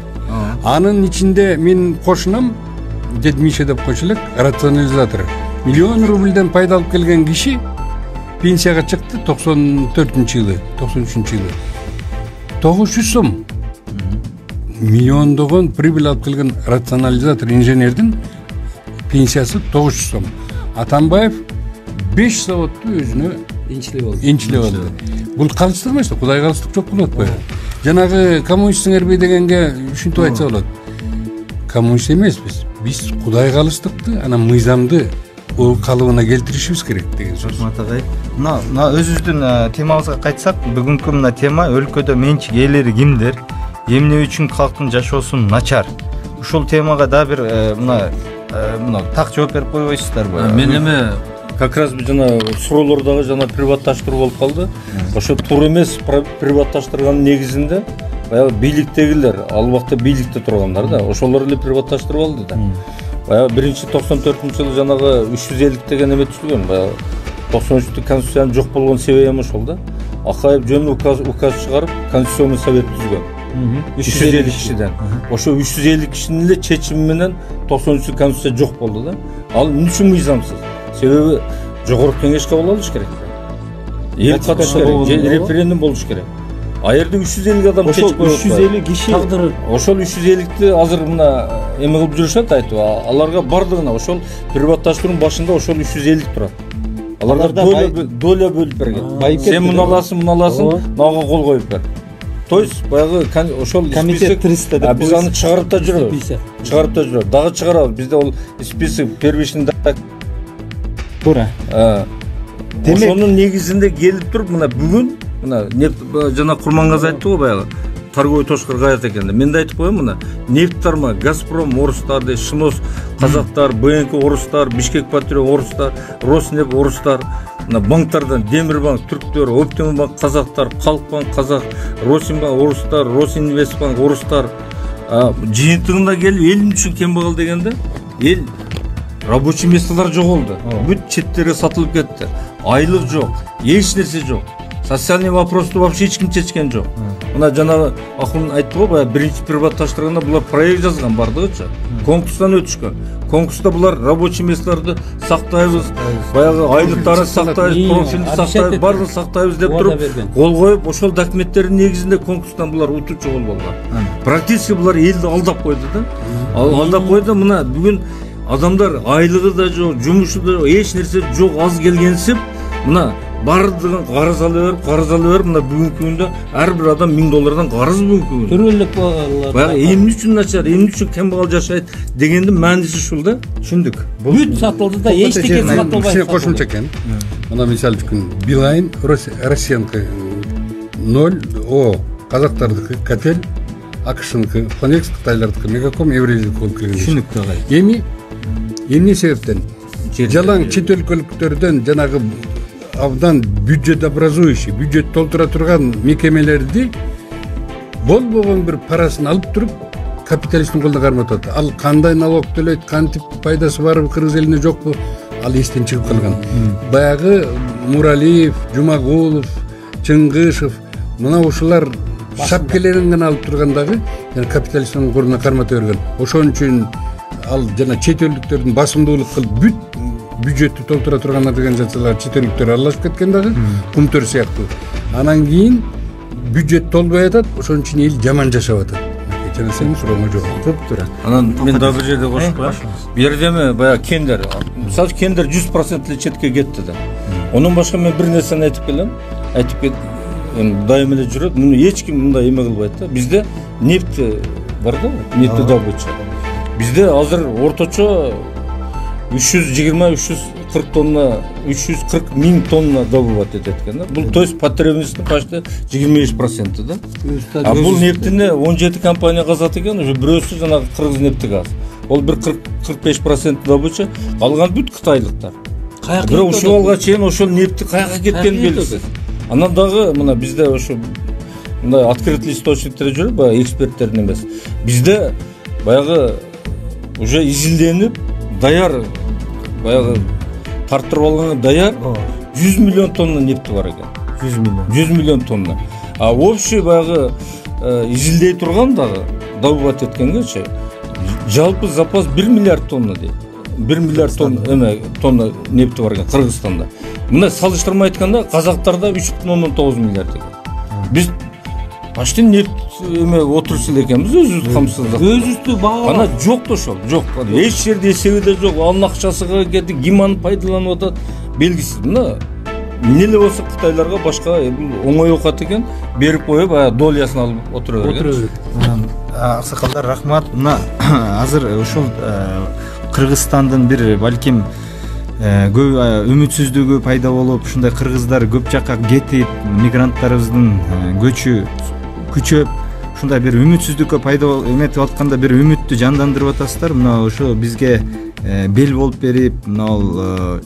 Анын ичинде мен кошунам, дед Миша деп койчулук, рационализатор. Миллион рубльден пайда алып келген киши пенсияга чыкты 94-жылы, 93-жылы. 900 сом. Миллиондогон прибыль алып келген рационализатор инженердин пенсиясы 900 сом. Атамбаев 5 заводду өзүнө энчилеп алды. Бул калыстык эмес, Кудай калыстык жок болот го. Жанагы коммунистсиңерби дегенге ушинтип айтса болот. Коммунист эмеспиз. Биз Кудай калыстыкты, анан мыйзамды о калыбына келтиришибиз керек деген сөз. Матагай. Мына өзүбүздүн темабызга кайтсак, бүгүнкү мына тема өлкөдө менчик ээлери кимдер, эмне үчүн калктын жашоосу начар. Ушул темага да бир мына так жооп берип койбойсуздарбы? Мен эми как раз жана суроолордогу жана приватташтыруу болуп калды. Ошо туура эмес приватташтырганын негизинде баягы бийликтегилер, ал убакта бийликте тургандар да, ошолор эле приватташтырып алды да. Баягы 94-жылы жанагы 350 деген эме түзүлгөн. Баягы 93-тү конституциянын жок болгон себеби ошол да. Акаев жөн указ чыгарып, конституционный совет түзгөн. 350 кишиден. Ошо 350 кишинин эле чечими менен 93-тү конституция жок болду да. Ал эмне үчүн мыйзамсыз? Себеби жогорку кеңеш кабыл алыш керек. Эл катыш керек, референдум болуш керек. А жерде 350 адам чечип коюп атпайбы? 350 киши тагдыры. Ошол 350-ти азыр мына эме кылып жүрүшөт айтып, аларга бардыгына ошол приватташтыруунун башында ошол 350 турат. Аларга доля бөлүп берген. Сен муну аласың, мага кол коюп бер. То есть баягы ошол комитет 300 деп биз аны чыгарып да жүрөбүз. Дагы чыгарабыз. Бизде ол список первичный туура. Ошонун негизинде келип туруп мына бүгүн мына жана Курмангаз айтты го баягы. торговый точкалар каят экен да. Мен да айтып коеюн мына нефть тарма Газпром орустар, Шинос казактар, БНК орустар, Бишкек Патриот орустар, Роснефть орустар, мына банктардан Демирбанк түрктөр, Оптимбанк казактар, Халкбанк казак, Росинбанк орустар, Росинвестбанк орустар жыйынтыгында келип элим үчүн кембагал дегенде эл рабочий месталар жоголду. Бүт четтерге сатылып кетти. Айлык жок, эч нерсе жок. Социальный вопросты вообще эч ким чечкен жок. Мына жанагы Ахун айтты го, баягы биринчи приватташтырганда булар проект жазган бардыгычы. Конкурстан өтүшкөн. Конкурста булар рабочий месталарды сактайбыз, баягы айлыктарын сактайбыз, профилди сактайбыз, баарын сактайбыз деп туруп кол коюп, ошол документтердин негизинде конкурстан булар утуучу болуп болгон. Практически булар элди алдап койду да. Алдап койду. Мына бүгүн адамдар айлыгы да жок, жумушу да жок, эч нерсе жок, аз келгенсип, мына бардыгын карыз ала берип, мына бүгүнкү күндө ар бир адам $1000 карыз бүгүнкү күндө. Төрөлүк балалар. Баягы эмне үчүн начар, эмне үчүн кембагал жашайт дегендин мааниси ушул да. Түшүндүк. Бүт сатылды да, эчтеке сатылбай. Кошумча экен. Мына мисалы үчүн Билайн, Россиянка 0, О, казактардыкы Катель, АКШныкы Фонекс, Кытайлардыкы Мегаком, Евразиялык болуп келген. Түшүндүк тагай. Эмне себептен? Жалаң чет өлкөлүктөрдөн жанагы абдан бюджет образующий, бюджет толтура турган мекемелерди болбогон бир парасын алып туруп капиталисттин колуна карматат. Ал кандай налог төлөйт, кантип пайдасы барбы, кыргыз элине жокпу, ал эстен чыгып калган. Баягы Муралиев, Жумагулов, Чыңгышев, мына ушулар шапкелерин гана алып тургандагы капиталисттин колуна кармата берген. Ошон үчүн ал жана чет элдиктердин басымдуулук кылып бүт бюджетти толтура турган деген жатсалар чет элдиктер аралашып кеткен дагы кумтөр сыяктуу. Анан кийин бюджет толбой атат, ошон үчүн эл жаман жашап атат. Жана сенин сурооңо жооп. Топтура. Анан мен дагы бир жерде кошуп коеюн. Бу жерде эми баягы кендер, мисалы кендер 100% эле четке кетти да. Онун башка мен бир нерсени айтып келем. Эми дайым эле жүрөт. Муну эч ким мындай эме кылбайт да. Бизде нефть бар да, нефтедобыча. Бизде азыр орточо 320-340 тонна, 340 миң тонна добывать этет экен да. Бул то есть потребностьтин почти 25% да. А бул нефтини 17 компания казат экен, уже бирөөсү жанагы Кыргыз нефти газ. Ол бир 40-45% добыча, калган бүт кытайлыктар. Бирок ушул алга чейин ошол нефти каяка кеткени белгисиз. Анан дагы мына бизде ошо мындай открытый источниктер жүрөт, баягы эксперттердин эмес. Бизде баягы уже изилденип даяр, баягы тартырып алган даяр 100 миллион тонна нефти бар экен. 100 миллион тонна. А общий баягы изилдей турган дагы добывать эткенгечи жалпы запас 1 миллиард тонна дейт. 1 миллиард тонна нефти бар экен Кыргызстанда. Мына салыштырма айтканда казактарда 3,9 миллиард экен. Биз почти нефть отуруш эле экенбиз, өзүбүз камсыздык. Өзүбүздү баа. Ана жок да ошол, жок. Эч жерде эсеби да жок. Анын акчасыга кетип, ким аны пайдаланып атат белгисиз. Мына эмне эле болсо кытайларга башка оңой окат экен, берип коюп, долясын алып отура берген. Аксакалдар, рахмат. Мына азыр ошол Кыргызстандын бир балким көп үмүтсүздүгү пайда болуп, ушундай кыргыздар көп жакка кетип, мигранттарыбыздын көчү күчөп, ушундай бир үмүтсүздүккө пайда эметип атканда бир үмүттү жандандырып атасыздар. Мына ошо бизге бел болуп берип, мына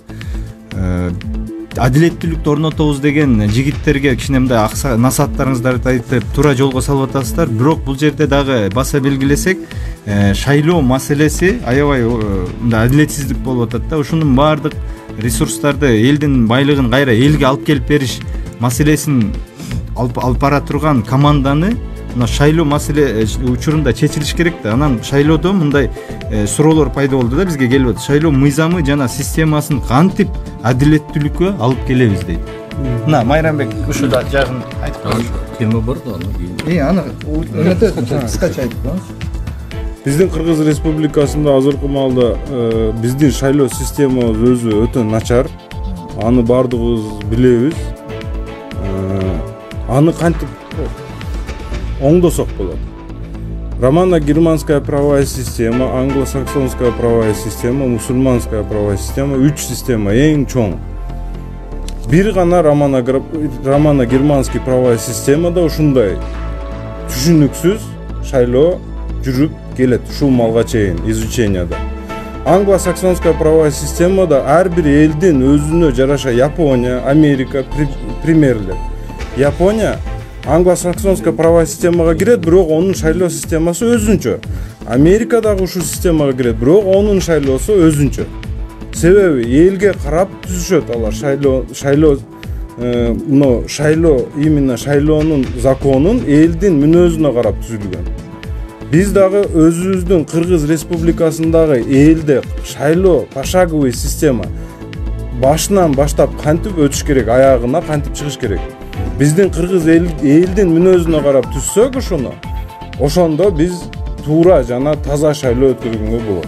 адилеттүүлүктү орнотобуз деген жигиттерге кичине мындай насааттарыңыздарды айтып туура жолго салып атасыздар. Бирок бул жерде дагы баса белгилесек, шайлоо маселеси аябай мындай адилетсиздик болуп атат да. Ушунун баардык ресурстарды, элдин байлыгын кайра элге алып келип бериш маселесин алып бара турган команданы мына шайлоо маселе учурунда чечилиш керек да. Анан шайлоодо мындай суроолор пайда болду да, бизге келип атат. Шайлоо мыйзамы жана системасын кантип адилеттүүлүккө алып келебиз дейт. Мына Майрамбек ушул жагын айтып коюңуз. Тема бар да аны. Аны кыскача айтып коюңуз. Биздин Кыргыз Республикасында азыркы маалда биздин шайлоо системабыз өзү өтө начар. Аны бардыгыбыз билебиз. Аны кантип оңдосок болот. Романо-германская правовая система, англосаксонская правовая система, мусульманская правовая система, 3 система эң чоң. Бир гана романо-германский правовая системада ушундай түшүнүксүз шайлоо жүрүп келет ушул малга чейин изученияда. Англо-саксонская правовая системада ар бир элдин өзүнө жараша Япония, Америка примерлер. Япония англо-саксонская правовая системага кирет, бирок онун шайлоо системасы өзүнчө. Америка дагы ушул системага кирет, бирок онун шайлоосу өзүнчө. Себеби элге карап түзүшөт алар шайлоо именно шайлоонун законун элдин мүнөзүнө карап түзүлгөн. Биз дагы өзүбүздүн Кыргыз Республикасындагы элде шайлоо пошаговый система башынан баштап кантип өтүш керек, аягына кантип чыгыш керек. Биздин Кыргыз элдин мүнөзүнө карап түзсөк ушуну, ошондо биз туура жана таза шайлоо өткөргөнгө болот.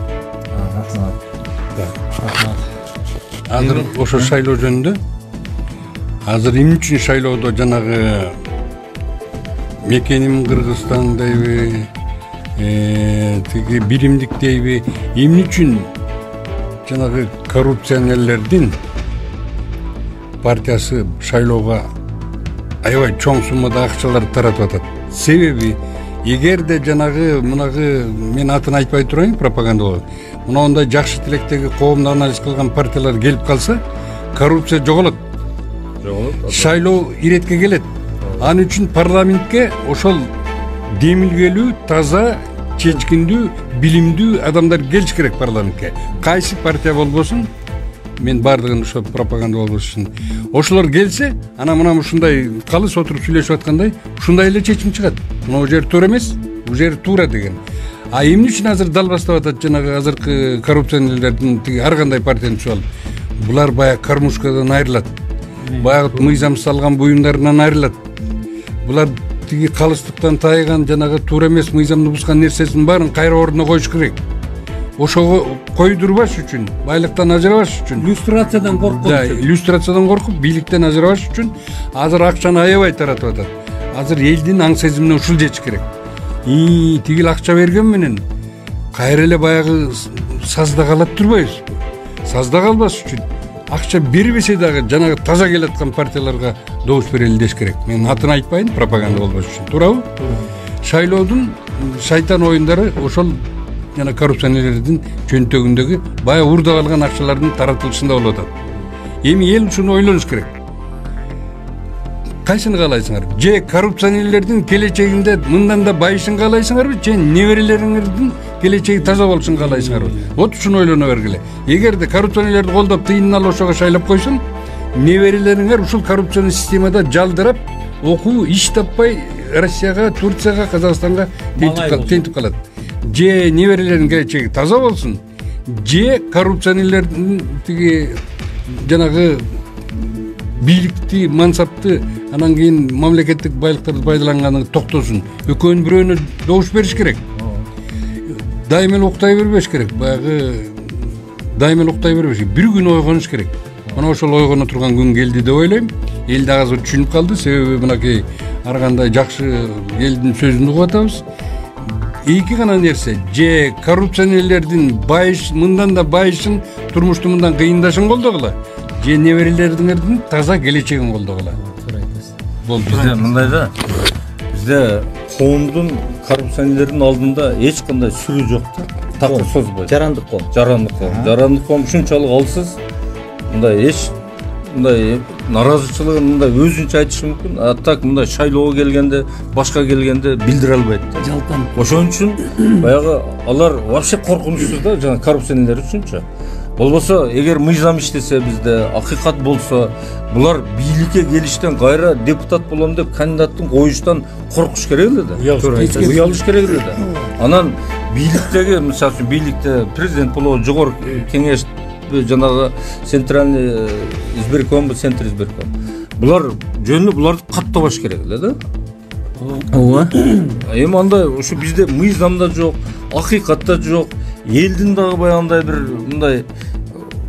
Азыр ошо шайлоо жөнүндө азыр эмне үчүн шайлоодо жанагы мекеним Кыргызстан дейби, тиги биримдик дейби, эмне үчүн жанагы коррупционерлердин партиясы шайлоого аябай чоң суммада акчалар таратып атат. Себеби эгерде жанагы мунагы мен атын айтпай турайын, пропагандалоо мындай жакшы тилектеги коомду анализ кылган партиялар келип калса, коррупция жоголот. Шайлоо иретке келет. Анын үчүн парламентке ошол демилгелүү, таза, чечкиндүү, билимдүү адамдар келиш керек парламентке. Кайсы партия болбосун, мен бардыгын ошо пропаганда болбош үчүн. Ошолор келсе, мына ушундай калыс отуруп сүйлөшүп аткандай, ушундай эле чечим чыгат. Мына жер туура эмес, бул жер туура деген. А эмне үчүн азыр далбастап атат жанагы азыркы коррупционерлердин тиги ар кандай партияны түшүп алып? Булар баягы кормушкадан айрылат. Баягы мыйзам салган буюмдарынан айрылат. Булар тиги калыстыктан тайган жанагы туура эмес мыйзамды бузган нерсесин баарын кайра ордуна коюш керек. Ошого койдурбаш үчүн, байлыктан ажырабаш үчүн, Иллюстрациядан коркуп. Да, иллюстрациядан коркуп, бийликтен ажырабаш үчүн азыр акчаны аябай таратып атат. Азыр элдин аң сезимине ушул жетиш керек. Тигил акча берген менен кайра эле баягы сазда калат турбайбызбы? Сазда калбаш үчүн акча бербесе дагы жанагы таза келаткан партияларга добуш берели деш керек. Мен атын айтпайын, пропаганда болбош үчүн. Туурабы? Шайлоодун шайтан оюндары ошол жана коррупционерлердин чөнтөгүндөгү бая урдап алган акчалардын таратылышында болуп атат. Эми эл ушуну ойлонуш керек. Кайсыны каалайсыңар? Же коррупционерлердин келечегинде мындан да байышын каалайсыңарбы, же неберелериңердин келечеги таза болушун каалайсыңарбы? Вот ушуну ойлоно бергиле. Эгерде коррупционерлерди колдоп тыйынын алып ошого шайлап койсун, неберелериңер ушул коррупционный системада жалдырап, окуу, иш таппай Россияга, Турцияга, Казакстанга тентип калат. Же неберелердин келечеги таза болсун, же коррупционерлердин тиги жанагы бийликти, мансапты, анан кийин мамлекеттик байлыктарды пайдаланганын токтосун. Экөөнүн бирөөнө добуш бериш керек. Дайым эле уктай бербеш керек. Баягы дайым эле уктай бербеш керек. Бир күн ойгонуш керек. Мына ошол ойгоно турган күн келди деп ойлойм. Эл дагы азыр түшүнүп калды. Себеби мынакей ар кандай жакшы элдин сөзүн угуп атабыз. Эки гана нерсе, же коррупционерлердин байыш, мындан да байышын, турмушту мындан кыйындашын колдогула, же неберелериңердин таза келечегин колдогула. Болду. Бизде мындай да, бизде коомдун коррупционерлердин алдында эч кандай сүрүү жок да. Такыр созбойт. Жарандык коом. Жарандык коом ушунчалык алсыз, мындай эч мындай наразычылыгын мындай өзүнчө айтышы мүмкүн. А так мындай шайлоого келгенде, башка келгенде билдире албайт да. Жалтан. Ошон үчүн баягы алар вообще коркунучсуз да, жана коррупционерлер үчүнчү. Болбосо, эгер мыйзам иштесе бизде, акыйкат болсо, булар бийликке келиштен кайра депутат болом деп кандидаттын коюштан коркуш керек эле да. Уялыш керек эле да. Анан бийликтеги, мисалы үчүн бийликте президент болобу, жогорку кеңеш, жанагы центральный избирком, центр избирком. Булар жөнүндө буларды каттабаш керек эле да. Ооба. Эми андай ушу бизде мыйзам да жок, акыйкат да жок, элдин дагы баягындай бир мындай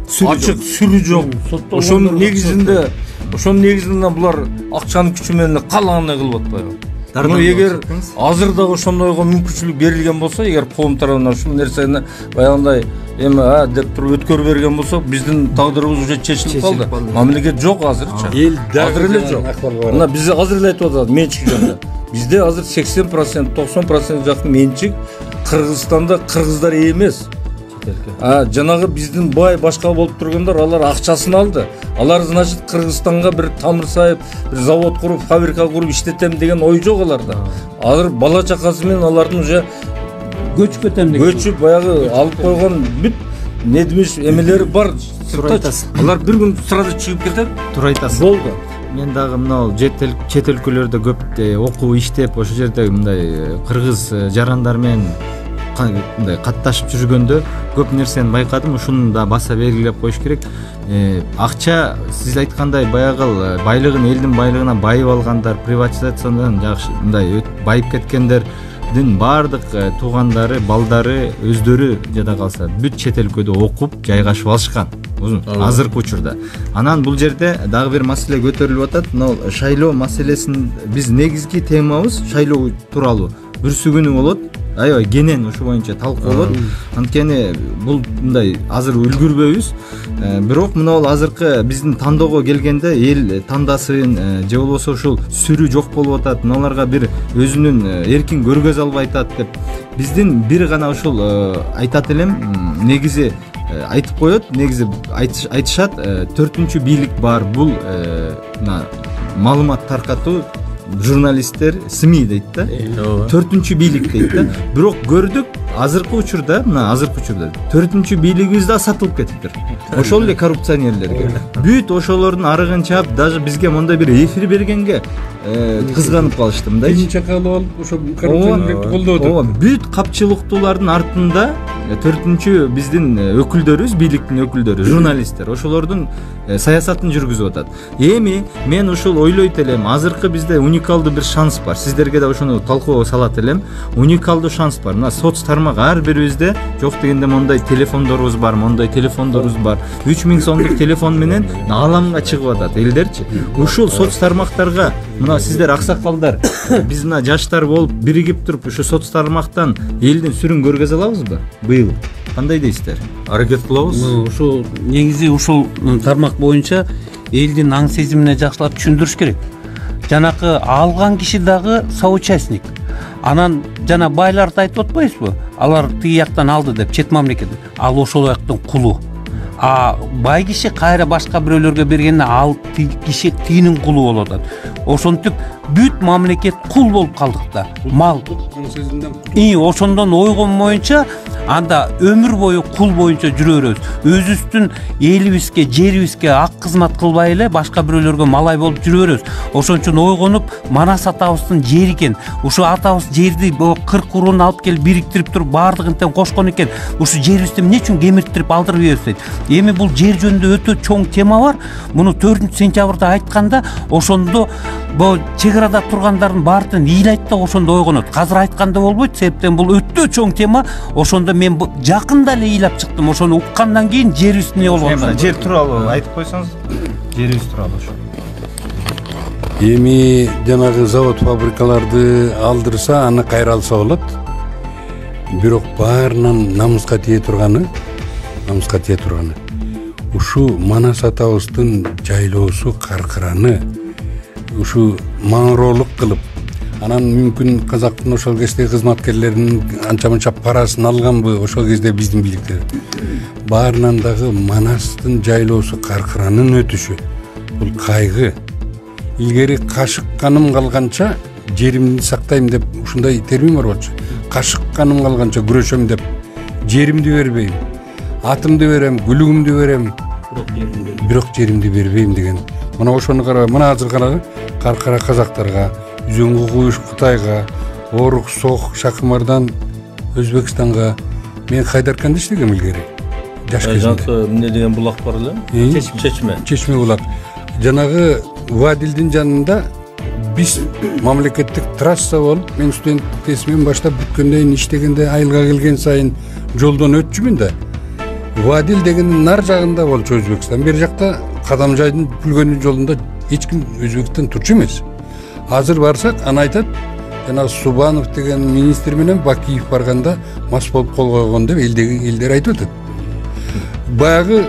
ачык сүрүү жок. Ошонун негизинде булар акчанын күчү менен каалагандай кылып атпайбы? Эгер азыр дагы ошондойго мүмкүнчүлүк берилген болсо, эгер коом тарабынан ушул нерсени баягындай эми деп туруп өткөрүп берген болсо, биздин тагдырыбыз уже чечилип калды. Мамлекет жок азырчы. Азыр эле жок. Мына биз азыр эле айтып атат менчик жөнүндө. Бизде азыр 80%, 90% жакын менчик Кыргызстанда кыргыздар эмес. Жанагы биздин бай башка болуп тургандар, алар акчасын алды. Алар значит Кыргызстанга бир тамыр сайып, бир завод куруп, фабрика куруп иштетем деген ой жок аларда. Алар бала чакасы менен алардын уже көчүп кетем деген. Көчүп баягы алып койгон бүт недимиш эмелери бар. Алар бир күн сырада чыгып кетет. Туура айтасыз. Болду. Мен дагы мынау чет өлкөлөрдө көп окуп иштеп, ошол жерде мындай кыргыз жарандар менен мындай катташып жүргөндө көп нерсени байкадым. Ушуну да баса белгилеп коюш керек. Акча сиз айткандай баягы байлыгын, элдин байлыгына байып алгандар, приватизациядан жакшы мындай байып кеткендердин баардык туугандары, балдары өздөрү жада калса бүт чет өлкөдө окуп жайгашып алышкан. Азыркы учурда. Анан бул жерде дагы бир маселе көтөрүлүп атат. Мына шайлоо маселесин биз негизги темабыз шайлоо тууралуу. Бүрсү күнү болот. Аябай кенен ушу боюнча талкууланат. Анткени бул мындай азыр үлгүрбөйбүз. Бирок мына бул азыркы биздин тандоого келгенде эл тандасын же болбосо ушул сүрү жок болуп атат. Мыналарга бир өзүнүн эркин көргөз албай атат деп. Биздин бир гана ушул айтат элем, негизи айтып коет, негизи айтышат, 4-түнчү бийлик бар. Бул маалымат таркатуу журналисттер, СМИ дейт да. 4-түнчү бийлик дейт да. Бирок көрдүк азыркы учурда, мына азыркы учурда 4-түнчү бийлигибиз да сатылып кетиптир. Ошол эле коррупционерлерге. Бүт ошолордун арыгын чаап, даже бизге мондай бир эфир бергенге кызганып калышты мындай. Чакалып алып, ошо коррупционерлерди колдоп атат. Бүт капчылыктуулардын артында 4-түнчү биздин өкүлдөрүбүз, бийликтин өкүлдөрү, журналисттер, ошолордун саясатын жүргүзүп атат. Эми мен ушул ойлойт элем, азыркы бизде уникалдуу бир шанс бар. Сиздерге да ошону талкууга салат элем. Уникалдуу шанс бар. Мына соц тармак ар бирибизде жок дегенде мондай телефондорубуз бар, мондай телефондорубуз бар. 3000 сомдук телефон менен ааламга чыгып атат элдерчи. Ушул соц тармактарга мына сиздер аксакалдар, биз мына жаштар болуп биригип туруп ушу соц тармактан элдин сүрүн көргөзө алабызбы? Быйыл кандай дейсиздер? Аракет кылабыз. Ушул негизи ушул тармак боюнча элдин аң сезимине жакшылап түшүндүрүш керек. Жанакы алган киши дагы соучастник. Анан жана байларды айтып атпайсызбы? Алар тиги жактан алды деп, чет мамлекеттен. Ал ошол жактын кулу. Бай киши кайра башка бирөөлөргө бергенде ал киши тигинин кулу болуп атат. Ошентип бүт мамлекет кул болуп калдык да. Мал. Ошондон ойгон боюнча анда өмүр бою кул боюнча жүрө беребиз. Өзүбүздүн элибизге, жерибизге ак кызмат кылбай эле башка бирөөлөргө малай болуп жүрө беребиз. Ошон үчүн ойгонуп, Манас атабыздын жери экен. Ушу атабыз жерди 40 уруун алып келип бириктирип туруп баардыгын тең кошкон экен. Ушу жерибизди эмне үчүн кемиртирип алдырып ийебиз дейт. Эми бул жер жөнүндө өтө чоң тема бар. Муну 4-сентябрда айтканда, ошондо бул чек-арада тургандардын баардыгын ыйлайт да ошондо ойгонот. Азыр айтканда болбойт, себептен бул өтө чоң тема. Ошондо мен жакында эле ыйлап чыктым. Ошону уккандан кийин жерибиз эмне болгонун. Жер тууралуу айтып койсоңуз, жерибиз тууралуу ошо. Эми жанагы завод фабрикаларды алдырса, аны кайра алса болот. Бирок баарынан намыска тие турганы ушу Манас атабыздын жайлоосу каркыраны ушу маңыроолук кылып, анан мүмкүн казактын ошол кездеги кызматкерлеринин анча-мынча парасын алганбы, ошол кезде биздин бийликтер. Баарынан дагы Манастын жайлоосу каркыранын өтүшү бул кайгы. Илгери кашык каным калганча жеримди сактайм деп ушундай термин бар болчу. Кашык каным калганча күрөшөм деп жеримди бербейм. Атымды берем, гүлүгүмдү берем, бирок жеримди бербейм деген. Мына ошону карабай, мына азыр карагы каркара казактарга, Үзөңгү куюш Кытайга, Орук Сок Шакымардан Өзбекстанга мен Хайдарканда иштегем илгери. Жаш кезимде. Эмне деген булак бар эле? Чечме булак. Жанагы Вадилдин жанында биз мамлекеттик трасса болуп, мен студент кезимден баштап бүткөндөн иштегенде айылга келген сайын жолдон өтчүмүн да. Вадил дегендин нар жагында болчу Өзбекстан. Бер жакта Кадамжайдын Бүлгөнү жолунда эч ким Өзбектен турчу эмес. Азыр барсак, аны айтат, жана Субанов деген министр менен Бакиев барганда мас болуп кол койгон деп элдер айтып атат. Баягы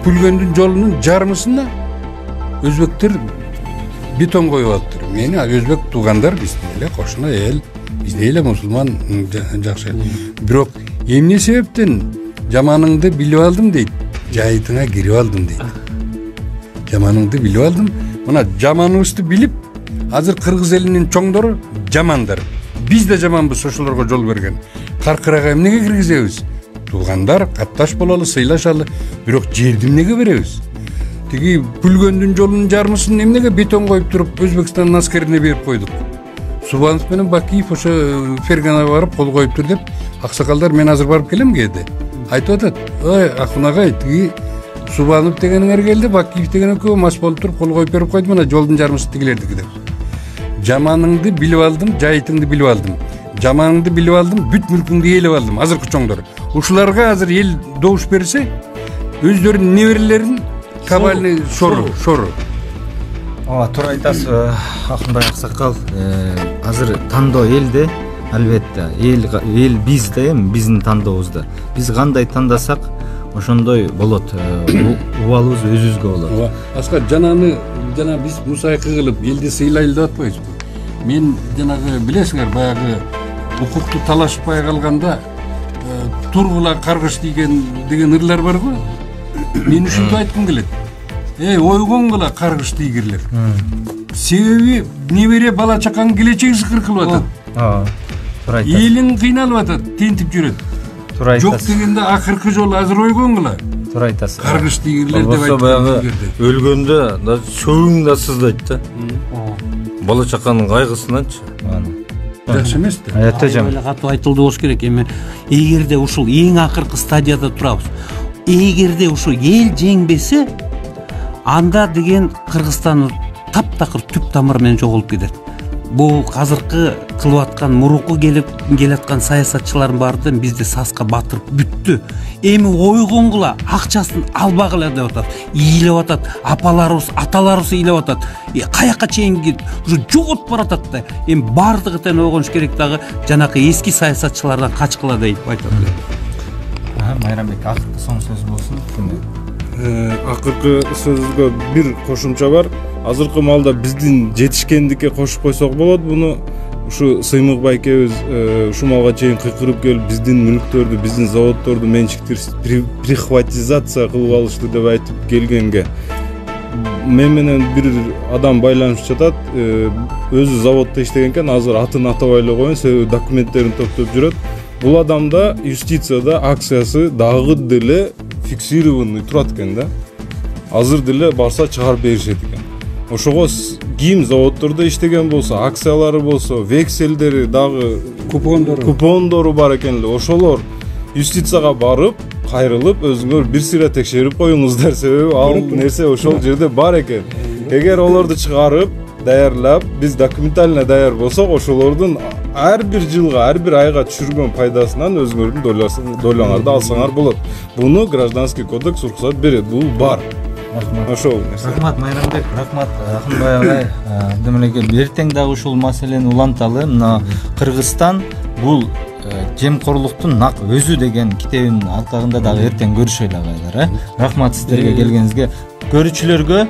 Бүлгөндүн жолунун жарымысына өзбектер бетон коюп алыптыр. Мени өзбек туугандар биздин эле кошуна эл, бизде эле мусулман жакшы. Бирок эмне себептен жаманыңды билип алдым дейт, жайытыңа кирип алдым дейт. Жаманыңды билип алдым. Мына жаманыбызды билип, азыр кыргыз элинин чоңдору жамандар. Биз да жаманбыз, ошолорго жол берген. Каркырага эмнеге киргизебиз? Туугандар катташ бололу, сыйлашалы. Бирок жерди эмнеге беребиз? Тиги бүлгөндүн жолунун жармысын эмнеге бетон коюп туруп Өзбекстандын аскерине берип койдук. Субанов менен Бакиев ошо Ферганага барып кол коюптур деп, аксакалдар мен азыр барып келем кээде. Айтып атат, ой Акын агай, тиги Субанов дегениңер келди, Бакиев деген экөө мас болуп туруп кол коюп берип койду, мына жолдун жармысы тигилердики деп. Жаманыңды билип алдым, жайытыңды билип алдым. Жаманыңды билип алдым, бүт мүлкүңдү ээлеп алдым. Азыркы чоңдор. Ушуларга азыр эл добуш берсе, өздөрүнүн неберелерин кабальный шору. Ооба, туура айтасыз, Акынбай аксакал. Азыр тандоо элде, албетте, эл бизде, биздин тандообузда. Биз кандай тандасак, ошондой болот. Убалыбыз өзүбүзгө болот. Аскар, жана биз мусайкы кылып элди сыйлайлы деп атпайбызбы? Мен жанагы билесиңер, баягы укукту талашпай калганда тургула каргыш деген ырлар бар го. Мен ушунду айткым келет. Ойгонгула каргыш тийгирлер. Себеби небере бала чаканын келечеги кыркылып атат. Туура айтасыз. Элиң кыйналып атат, тентип жүрөт. Туура айтасыз. Жок дегенде акыркы жолу азыр ойгонгула. Туура айтасыз. Каргыш тийгирлер деп айтып. Баягы өлгөндө да сөөгүң да сыздайт да. Бала чаканын кайгысынанчы. Жакшы эмес да. Аятажам. Катуу айтылды болуш керек. Эми эгерде ушул эң акыркы стадияда турабыз. Эгерде ушул эл жеңбесе, анда деген Кыргызстан таптакыр түп тамыры менен жоголуп кетет. Бул азыркы кылып аткан, мурунку келаткан саясатчылардын баардыгын бизде саска батырып бүттү. Эми ойгонгула акчасын албагыла деп атат. Ыйлеп атат, апаларыбыз, аталарыбыз ыйлеп атат. Каяка чейинги уже жоготуп баратат да. Эми баардыгы тең ойгонуш керек дагы жанакы эски саясатчылардан качкыла деп айтат. Майрамбек, акыркы соң сөз болсун. Акыркы сөзгө бир кошумча бар. Азыркы маалда биздин жетишкендикке кошуп койсок болот. Буну ушу Сыймык байкебиз ушул малга чейин кыйкырып келип биздин мүлктөрдү, биздин заводдорду прихватизация кылып алышты деп айтып келгенге мен менен бир адам байланышып жатат. Өзү заводдо иштеген экен, азыр атын атабай эле коеюн, себеби документтерин топтоп жүрөт. Бул адамда юстицияда акциясы дагы деле фиксированный турат экен да. Азыр деле барса чыгарып беришет экен. Ошого ким заводдордо иштеген болсо, акциялары болсо, векселдери дагы купондору бар экен эле. Ошолор юстицияга барып, кайрылып, өзүңөр бир сыйра текшерип коюңуздар, себеби ал нерсе ошол жерде бар экен. Эгер олорду чыгарып, даярлап, биз документально даяр болсок, ошолордун ар бир жылга, ар бир айга түшүргөн пайдасынан өзүңөрдүн дойлаңарды алсаңар болот. Буну гражданский кодекс уруксат берет. Бул бар. Ошол нерсе. Рахмат Майрамбек, рахмат Акынбай агай. Демелеке эртең дагы ушул маселени уланталы. Мына Кыргызстан бул жемкорлуктун нак өзү деген китебинин алкагында дагы эртең көрүшөлү агайлар. Рахмат сиздерге келгениңизге. Көрүүчүлөргө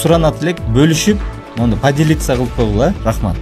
суранат элек бөлүшүп, мону поделиться кылып койгула. Рахмат.